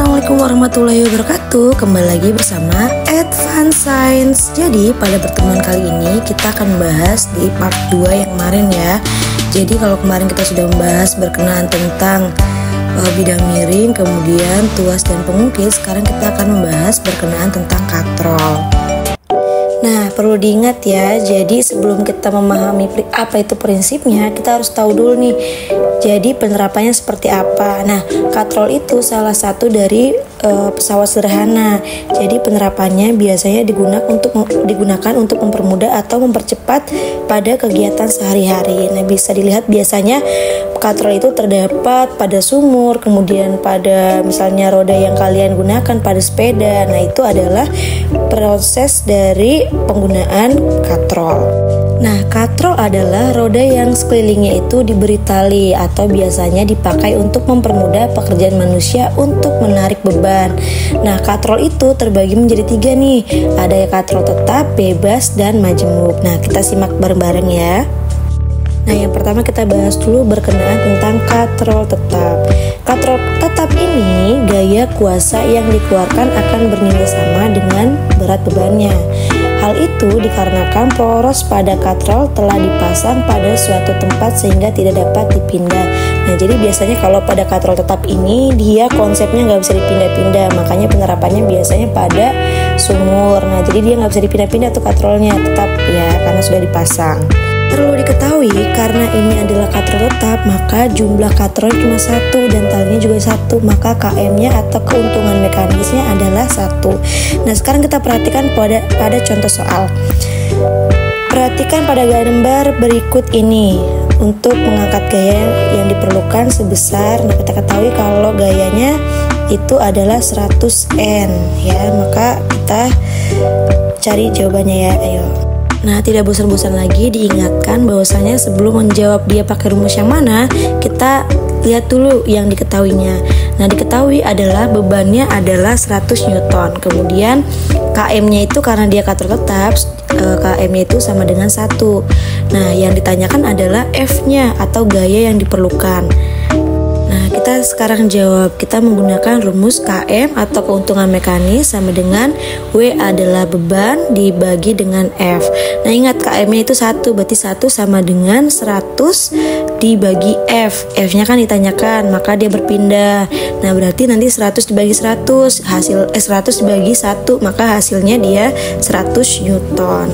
Assalamualaikum warahmatullahi wabarakatuh. Kembali lagi bersama Advance Science. Jadi pada pertemuan kali ini kita akan membahas di part 2 yang kemarin ya. Jadi kalau kemarin kita sudah membahas berkenaan tentang bidang miring, kemudian tuas dan pengukis, sekarang kita akan membahas berkenaan tentang katrol. Nah, perlu diingat ya, jadi sebelum kita memahami apa itu prinsipnya, kita harus tahu dulu nih, jadi penerapannya seperti apa. Nah, katrol itu salah satu dari pesawat sederhana. Jadi penerapannya biasanya digunakan untuk mempermudah atau mempercepat pada kegiatan sehari-hari. Nah, bisa dilihat biasanya katrol itu terdapat pada sumur, kemudian pada misalnya roda yang kalian gunakan pada sepeda. Nah, itu adalah proses dari penggunaan katrol. Nah, katrol adalah roda yang sekelilingnya itu diberi tali atau biasanya dipakai untuk mempermudah pekerjaan manusia untuk menarik beban. Nah, katrol itu terbagi menjadi 3 nih. Ada katrol tetap, bebas, dan majemuk. Nah, kita simak bareng-bareng ya. Nah, yang pertama kita bahas dulu berkenaan tentang katrol tetap. Katrol tetap ini gaya kuasa yang dikeluarkan akan bernilai sama dengan berat bebannya. Hal itu dikarenakan poros pada katrol telah dipasang pada suatu tempat sehingga tidak dapat dipindah. Nah, jadi biasanya kalau pada katrol tetap ini dia konsepnya nggak bisa dipindah-pindah, makanya penerapannya biasanya pada sumur. Nah, jadi dia nggak bisa dipindah-pindah tuh katrolnya, tetap ya karena sudah dipasang. Perlu diketahui karena ini adalah katrol tetap, maka jumlah katrol cuma 1 dan talinya juga 1, maka KM-nya atau keuntungan mekanisnya adalah 1. Nah, sekarang kita perhatikan pada contoh soal. Perhatikan pada gambar berikut ini. Untuk mengangkat gaya yang diperlukan sebesar, nah kita ketahui kalau gayanya itu adalah 100 N ya, maka kita cari jawabannya ya, ayo. Nah, tidak bosan-bosan lagi diingatkan bahwasanya sebelum menjawab dia pakai rumus yang mana, kita lihat dulu yang diketahuinya. Nah, diketahui adalah bebannya adalah 100 Newton. Kemudian KM-nya itu karena dia katrol tetap, KM-nya itu sama dengan 1. Nah, yang ditanyakan adalah F-nya atau gaya yang diperlukan. Nah, kita sekarang jawab. Kita menggunakan rumus KM atau keuntungan mekanis sama dengan W adalah beban dibagi dengan F. Nah, ingat KM-nya itu 1, berarti 1 sama dengan 100 dibagi F. F-nya kan ditanyakan, maka dia berpindah. Nah, berarti nanti 100 dibagi 100, 100 dibagi 1, maka hasilnya dia 100 Newton.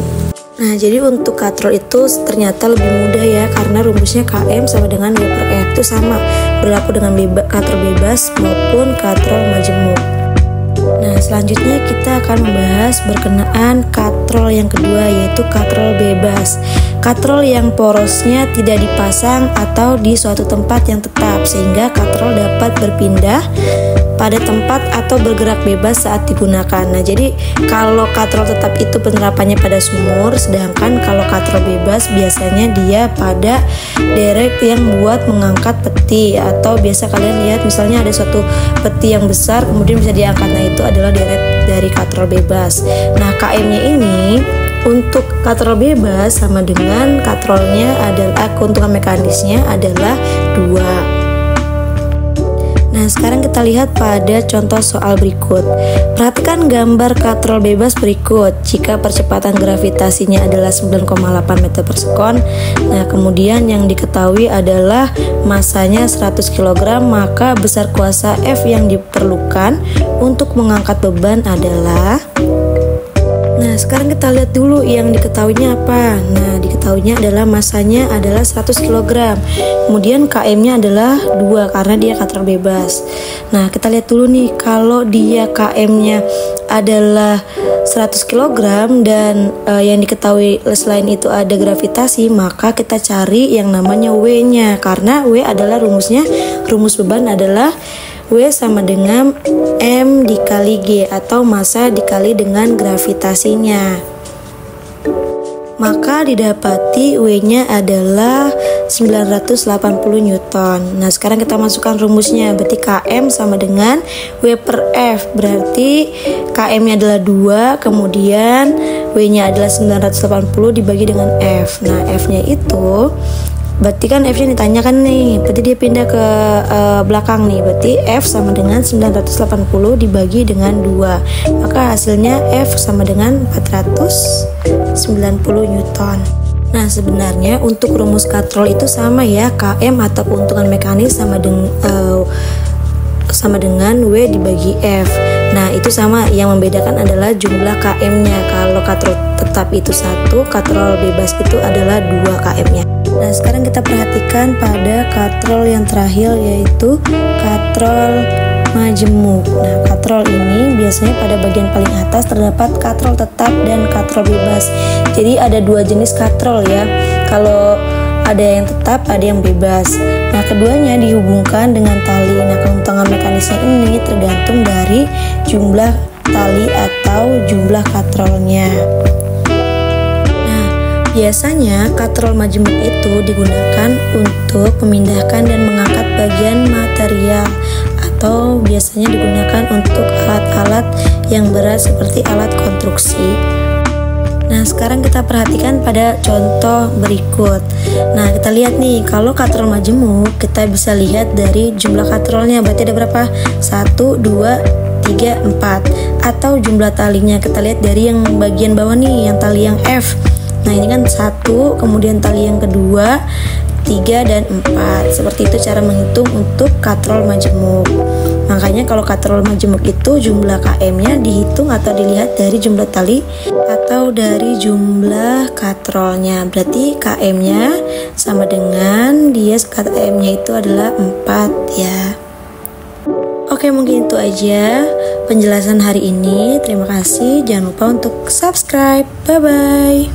Nah, jadi untuk katrol itu ternyata lebih mudah ya, karena rumusnya KM sama dengan W per F itu sama, berlaku dengan katrol bebas maupun katrol majemuk. Nah, selanjutnya kita akan membahas berkenaan katrol yang kedua, yaitu katrol bebas. Katrol yang porosnya tidak dipasang atau di suatu tempat yang tetap, sehingga katrol dapat berpindah pada tempat atau bergerak bebas saat digunakan. Nah, jadi kalau katrol tetap itu penerapannya pada sumur, sedangkan kalau katrol bebas biasanya dia pada derek yang buat mengangkat peti, atau biasa kalian lihat misalnya ada suatu peti yang besar kemudian bisa diangkat. Nah, itu adalah derek dari katrol bebas. Nah, KM-nya ini untuk katrol bebas sama dengan katrolnya adalah keuntungan mekanisnya adalah 2. Nah, sekarang kita lihat pada contoh soal berikut. Perhatikan gambar katrol bebas berikut. Jika percepatan gravitasinya adalah 9,8 meter per sekon, nah kemudian yang diketahui adalah masanya 100 kg, maka besar kuasa F yang diperlukan untuk mengangkat beban adalah. Nah, sekarang kita lihat dulu yang diketahuinya apa. Nah, diketahuinya adalah masanya adalah 100 kg. Kemudian KM-nya adalah 2 karena dia katrol bebas. Nah, kita lihat dulu nih, kalau dia KM-nya adalah 100 kg dan yang diketahui selain itu ada gravitasi, maka kita cari yang namanya W-nya, karena W adalah rumus beban adalah W sama dengan M dikali G atau massa dikali dengan gravitasinya. Maka didapati W-nya adalah 980 Newton. Nah, sekarang kita masukkan rumusnya, berarti KM sama dengan W per F. Berarti KM-nya adalah 2, kemudian W-nya adalah 980 dibagi dengan F. Nah, F-nya itu berarti kan F-nya ditanyakan nih, berarti dia pindah ke belakang nih, berarti F sama dengan 980 dibagi dengan 2, maka hasilnya F sama dengan 490 Newton. Nah, sebenarnya untuk rumus katrol itu sama ya, Km atau keuntungan mekanis sama dengan W dibagi F. Nah, itu sama, yang membedakan adalah jumlah Km-nya. Kalau katrol tetap itu 1, katrol bebas itu adalah 2 Km-nya. Nah, sekarang kita perhatikan pada katrol yang terakhir, yaitu katrol majemuk. Nah, katrol ini biasanya pada bagian paling atas terdapat katrol tetap dan katrol bebas. Jadi ada 2 jenis katrol ya. Kalau ada yang tetap, ada yang bebas. Nah, keduanya dihubungkan dengan tali. Nah, keuntungan mekanisnya ini tergantung dari jumlah tali atau jumlah katrolnya. Nah, biasanya katrol majemuk itu digunakan untuk memindahkan dan mengangkat bagian material, atau biasanya digunakan untuk alat-alat yang berat seperti alat konstruksi. Nah, sekarang kita perhatikan pada contoh berikut. Nah, kita lihat nih, kalau katrol majemuk kita bisa lihat dari jumlah katrolnya, berarti ada berapa? 1, 2, 3, 4. Atau jumlah talinya kita lihat dari yang bagian bawah nih, yang tali yang F. Nah, ini kan 1, kemudian tali yang kedua, 3 dan 4. Seperti itu cara menghitung untuk katrol majemuk. Makanya kalau katrol majemuk itu jumlah Km-nya dihitung atau dilihat dari jumlah tali atau dari jumlah katrolnya. Berarti Km-nya sama dengan Km-nya itu adalah 4 ya. Oke, mungkin itu aja penjelasan hari ini. Terima kasih. Jangan lupa untuk subscribe. Bye-bye.